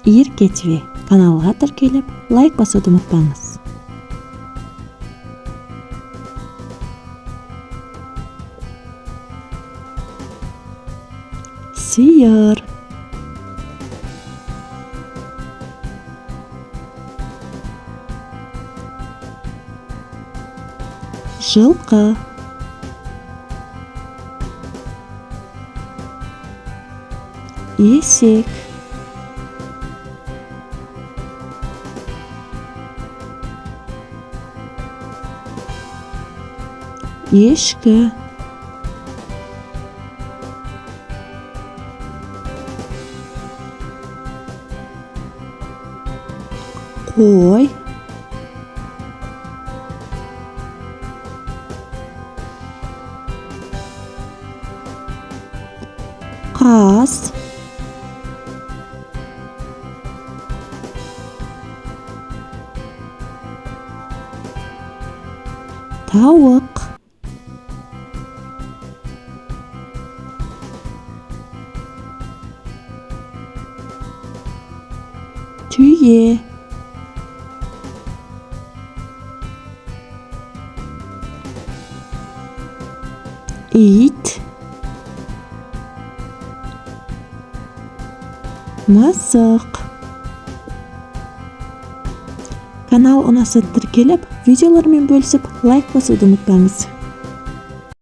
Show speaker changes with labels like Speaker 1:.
Speaker 1: Иркетви каналга тиркелип, лайк басууду унутпаңыз. Сыйыр, жылкы, эсек, эшки, кой, каз, тауык, түйе, ит, мысык. Канал унаса тиркелип, видеолор менен бөлүшүп, лайк басууду унутпаңыз.